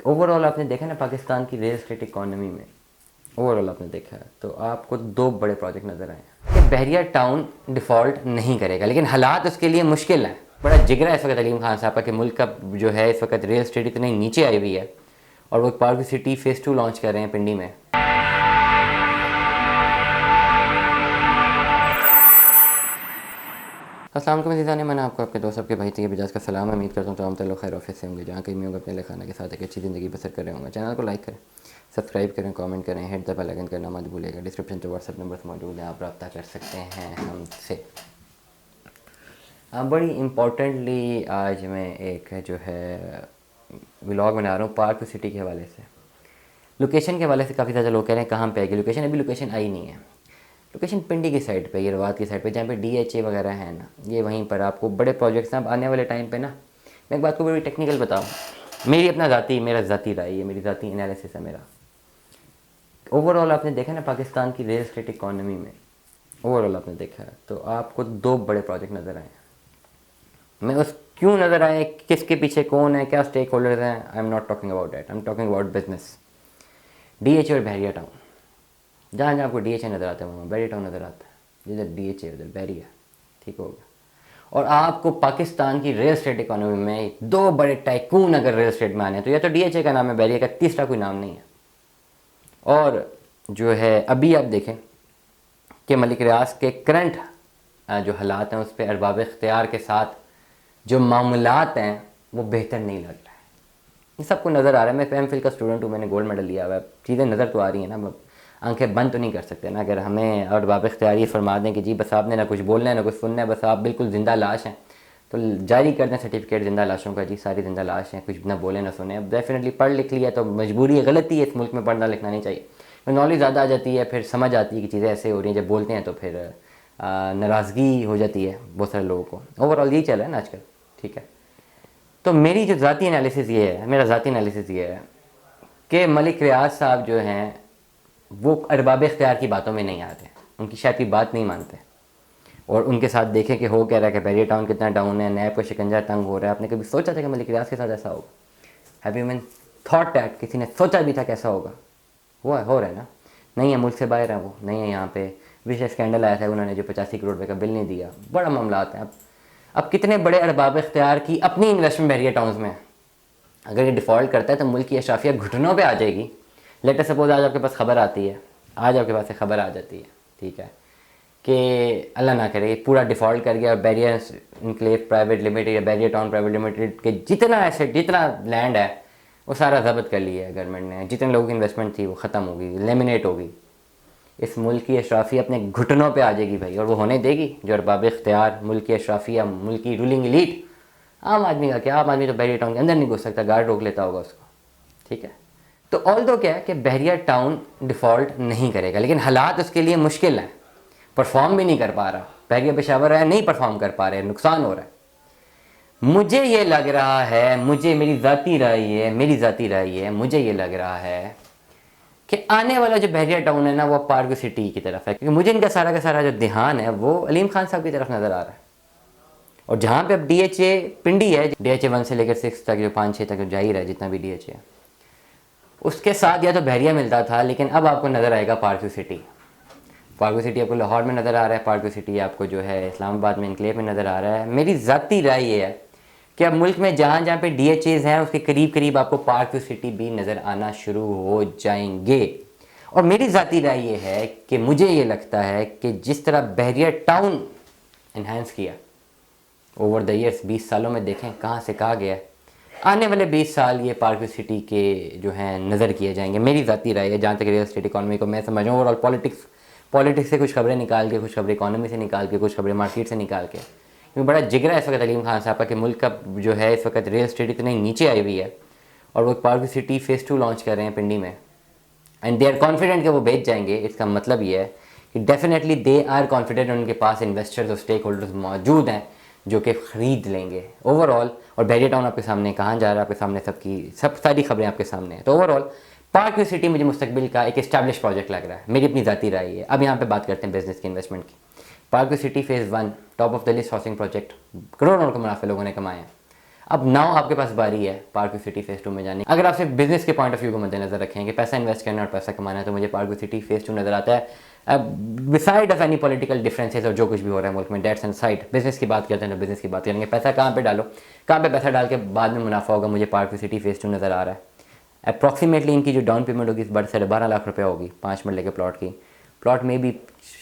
Over all آپ نے دیکھا نا پاکستان کی ریل اسٹیٹ اکانومی میں اوور آل آپ نے دیکھا ہے تو آپ کو دو بڑے پروجیکٹ نظر آئے ہیں کہ بحریہ ٹاؤن ڈیفالٹ نہیں کرے گا، لیکن حالات اس کے لیے مشکل ہیں۔ بڑا جگرا ہے اس وقت علیم خان صاحب کا کہ ملک کا جو ہے اس وقت ریل اسٹیٹ اتنی نیچے آئی ہوئی ہے اور وہ پارک سٹی فیز 2 لانچ کر رہے ہیں پنڈی میں۔ السلام علیکم عزیزان، میں آپ کو آپ کے دوست آپ کے بھائی طیب اجاز کا سلام امید کرتا ہوں تمام تعلق خیر آفس سے ہوں گے، جہاں کہیں میں اپنے خانہ کے ساتھ ایک اچھی زندگی بسر کر رہے ہوں گے۔ چینل کو لائک کریں، سبسکرائب کریں، کامنٹ کریں، ہٹ دا بیل آئیکن کرنا مت بھولے گا۔ ڈسکرپشن پہ واٹس ایپ نمبر موجود ہیں، آپ رابطہ کر سکتے ہیں ہم سے۔ بڑی امپورٹنٹلی آج میں ایک جو ہے ولاگ بنا رہا ہوں پارک سٹی کے حوالے سے۔ لوکیشن کے حوالے سے کافی زیادہ لوگ کہہ رہے ہیں کہاں پہ آئے گی لوکیشن، ابھی لوکیشن آئی نہیں ہے۔ لوکیشن پنڈی کی سائڈ پہ، یہ روات کی سائڈ پہ، جہاں پہ ڈی ایچ اے وغیرہ ہیں نا، یہ وہیں پر آپ کو بڑے پروجیکٹس ہیں۔ اب آنے والے ٹائم پہ نا میں ایک بات کو بڑی ٹیکنیکل بتاؤں، میرا ذاتی رائے ہے، میری ذاتی انالیسس ہے میرا۔ اوور آل آپ نے دیکھا نا پاکستان کی ریل اسٹیٹ اکانومی میں اوور آل آپ نے دیکھا ہے تو آپ کو دو بڑے پروجیکٹ نظر آئے ہیں۔ میں اس کیوں نظر آئے، کس کے پیچھے کون ہے، کیا اسٹیک ہولڈرز ہیں، I am not talking about that, I am talking about business. D H A اور بحریہ ٹاؤن، جہاں جہاں آپ کو ڈی ایچ اے نظر آتا ہے وہاں بحریہ ٹاؤن نظر آتا ہے، جدھر ڈی ایچ اے ادھر بحریہ، ٹھیک ہوگا۔ اور آپ کو پاکستان کی ریل اسٹیٹ اکانومی میں دو بڑے ٹائکون اگر ریل اسٹیٹ میں آنے ہیں تو یا تو ڈی ایچ اے کا نام ہے، بحریہ کا تیسرا کوئی نام نہیں ہے۔ اور جو ہے ابھی آپ دیکھیں کہ ملک ریاض کے کرنٹ جو حالات ہیں اس پہ ارباب اختیار کے ساتھ جو معاملات ہیں وہ بہتر نہیں لگ رہا ہے، یہ سب کو نظر آ رہا ہے۔ میں ایم فل کا اسٹوڈنٹ ہوں، میں نے گولڈ میڈل لیا ہوا ہے، چیزیں نظر تو آ رہی ہیں نا، آنکھیں بند تو نہیں کر سکتے نا۔ اگر ہمیں ارباب اختیار یہ فرما دیں کہ جی بس آپ نے نہ کچھ بولنا ہے نہ کچھ سننا ہے، بس آپ بالکل زندہ لاش ہیں، تو جاری کر دیں سرٹیفکیٹ زندہ لاشوں کا، جی ساری زندہ لاش ہیں، کچھ نہ بولیں نہ سنیں۔ اب ڈیفینیٹلی پڑھ لکھ لیا تو مجبوری ہے، غلطی ہے، اس ملک میں پڑھنا لکھنا نہیں چاہیے۔ نالج زیادہ آ جاتی ہے، پھر سمجھ آتی ہے کہ چیزیں ایسے ہو رہی ہیں، جب بولتے ہیں تو پھر ناراضگی ہو جاتی ہے بہت سارے لوگوں کو۔ اوور آل یہی چل رہا ہے نا آج کل، ٹھیک ہے۔ تو میری جو ذاتی انالیسس یہ ہے، میرا ذاتی انالیسس یہ ہے کہ ملک ریاض صاحب جو ہیں وہ ارباب اختیار کی باتوں میں نہیں آتے، ان کی شاید کی بات نہیں مانتے، اور ان کے ساتھ دیکھیں کہ ہو کیا رہا ہے، کہ بحریہ ٹاؤن کتنا ڈاؤن ہے، نیب کا شکنجہ تنگ ہو رہا ہے۔ آپ نے کبھی سوچا تھا کہ ملک ریاض کے ساتھ ایسا ہوگا؟ Have you even thought that? کسی نے سوچا بھی تھا کیسا ہوگا؟ ہوا ہے، ہو رہا ہے نا، نہیں ہے، ملک سے باہر ہیں وہ، نہیں ہے یہاں پہ۔ وش اسکینڈل آیا تھا، انہوں نے جو 85 کروڑ روپے کا بل نہیں دیا، بڑا معاملات ہیں۔ اب کتنے بڑے ارباب اختیار کی اپنی انویسٹمنٹ بحریہ ٹاؤنز میں، اگر یہ ڈیفالٹ کرتا ہے تو ملک کی اشرافیہ گھٹنوں پہ آ جائے گی۔ لیٹر سپوز آج آپ کے پاس خبر آتی ہے، آج آپ کے پاس ایک خبر آ جاتی ہے، ٹھیک ہے، کہ اللہ نہ کرے پورا ڈیفالٹ کر گیا اور بحریہ انکلیو پرائیویٹ لمیٹڈ یا بحریہ ٹاؤن پرائیویٹ لمیٹڈ کے جتنا ایسٹ، جتنا لینڈ ہے وہ سارا ضبط کر لیا ہے گورنمنٹ نے، جتنے لوگوں کی انویسٹمنٹ تھی وہ ختم ہوگی، لیمینیٹ ہوگی۔ اس ملک کی اشرافیہ اپنے گھٹنوں پہ آ جائے گی بھائی، اور وہ ہونے دے گی جو ارباب اختیار، ملک کی اشرافیہ، ملک کی رولنگ ایلیٹ۔ عام آدمی کا کیا، عام آدمی تو بحریہ ٹاؤن کے اندر نہیں گھس سکتا، گارڈ روک لیتا ہوگا اس کو، ٹھیک ہے۔ تو آلدو کیا ہے کہ بحریہ ٹاؤن ڈیفالٹ نہیں کرے گا، لیکن حالات اس کے لیے مشکل ہیں، پرفارم بھی نہیں کر پا رہا۔ بحریہ پشاور ہے، نہیں پرفارم کر پا رہے، نقصان ہو رہا ہے۔ مجھے یہ لگ رہا ہے، میری ذاتی رائے ہے، مجھے یہ لگ رہا ہے کہ آنے والا جو بحریہ ٹاؤن ہے نا وہ پارک سٹی کی طرف ہے، کیونکہ مجھے ان کا سارا جو دھیان ہے وہ علیم خان صاحب کی طرف نظر آ رہا ہے۔ اور جہاں پہ اب ڈی ایچ اے پنڈی ہے، ڈی ایچ اے 1 سے لے کر 6 تک، جو 5 6 تک جو جاہر ہے، جتنا بھی ڈی ایچ اے ہے، اس کے ساتھ یا تو بحریہ ملتا تھا، لیکن اب آپ کو نظر آئے گا پارک سٹی۔ پارک سٹی آپ کو لاہور میں نظر آ رہا ہے، پارک سٹی آپ کو جو ہے اسلام آباد میں انکلیو میں نظر آ رہا ہے۔ میری ذاتی رائے یہ ہے کہ اب ملک میں جہاں جہاں پہ ڈی ایچ ایز ہیں اس کے قریب قریب آپ کو پارک سٹی بھی نظر آنا شروع ہو جائیں گے۔ اور میری ذاتی رائے یہ ہے کہ مجھے یہ لگتا ہے کہ جس طرح بحریہ ٹاؤن انہینس کیا اوور دا ایئرس، 20 سالوں میں دیکھیں کہاں سے کہا گیا ہے، آنے والے 20 سال یہ پارک سٹی کے جو ہیں نظر کیے جائیں گے۔ میری ذاتی رائے ہے، جہاں تک ریل اسٹیٹ اکانومی کو میں سمجھ رہا ہوں، اوور آل پالیٹکس سے کچھ خبریں نکال کے، کچھ خبریں اکانومی سے نکال کے، کچھ خبریں مارکیٹ سے نکال کے، کیونکہ بڑا جگرا ہے اس وقت علیم خان صاحب کا کہ ملک کا جو ہے اس وقت ریل اسٹیٹ اتنی نیچے آئی ہوئی ہے اور وہ پارک سٹی فیز 2 لانچ کر رہے ہیں پنڈی میں، اینڈ دے آر کانفیڈنٹ کہ وہ بیچ جائیں گے۔ اس کا مطلب یہ ہے کہ ڈیفینیٹلی دے آر کانفیڈنٹ، ان کے پاس انویسٹرز اور اسٹیک ہولڈرز موجود ہیں جو کہ خرید لیں گے اوور آل۔ اور بحریہ ٹاؤن آپ کے سامنے کہاں جا رہا ہے، آپ کے سامنے سب ساری خبریں آپ کے سامنے ہیں۔ تو اوور آل پارک سٹی مجھے مستقبل کا ایک اسٹیبلش پروجیکٹ لگ رہا ہے، میری اپنی ذاتی رائے ہے۔ اب یہاں پہ بات کرتے ہیں بزنس کی، انویسٹمنٹ کی۔ Park city phase 1 top of the list housing project, کروڑوں کا منافع لوگوں نے کمائے ہیں۔ اب ناؤ آپ کے پاس باری ہے پارک ویو سٹی فیز 2 میں جانے. اگر آپ صرف بزنس کے پوائنٹ آف ویو کو مد نظر رکھیں کہ پیسہ انویسٹ کرنا اور پیسہ کمانا ہے, تو مجھے پارک ویو سٹی فیز 2 نظر آتا ہے beside of any political differences اور جو کچھ بھی ہو رہا ہے ملک میں. ڈیٹس اینڈ سائڈ بزنس کی بات کرتے ہیں تو بزنس کی بات کریں گے. پیسہ کہاں پہ ڈالو, کہاں پہ پیسہ ڈال کے بعد میں منافع ہوگا, مجھے پارک ویو سٹی فیز 2 نظر آ رہا ہے. اپروکسیمیٹلی ان کی جو ڈاؤن پیمنٹ ہوگی 12 لاکھ روپے ہوگی 5 مرلے کے پلاٹ کی. پلاٹ میں بھی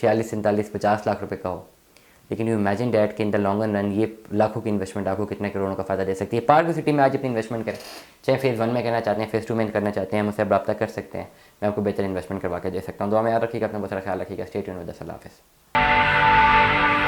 46 47 50 لاکھ روپے کا ہو, لیکن یو امیجن ڈیٹ کہ ان دا لانگ رن یہ لاکھوں کی انویسٹمنٹ آپ کو کتنے کروڑوں کا فائدہ دے سکتی ہے. پارک ویو سٹی میں آج اپنی انویسٹمنٹ کریں, چاہے فیز 1 میں کرنا چاہتے ہیں, فیز 2 میں کرنا چاہتے ہیں, مجھ سے آپ رابطہ کر سکتے ہیں, میں آپ کو بہتر انویسٹمنٹ کروا کے دے سکتا ہوں. دعا میں یاد رکھیے گا, اپنا بہت سارا خیال رکھیے گا. اسٹے ٹیونڈ ود دی اللہ حافظ.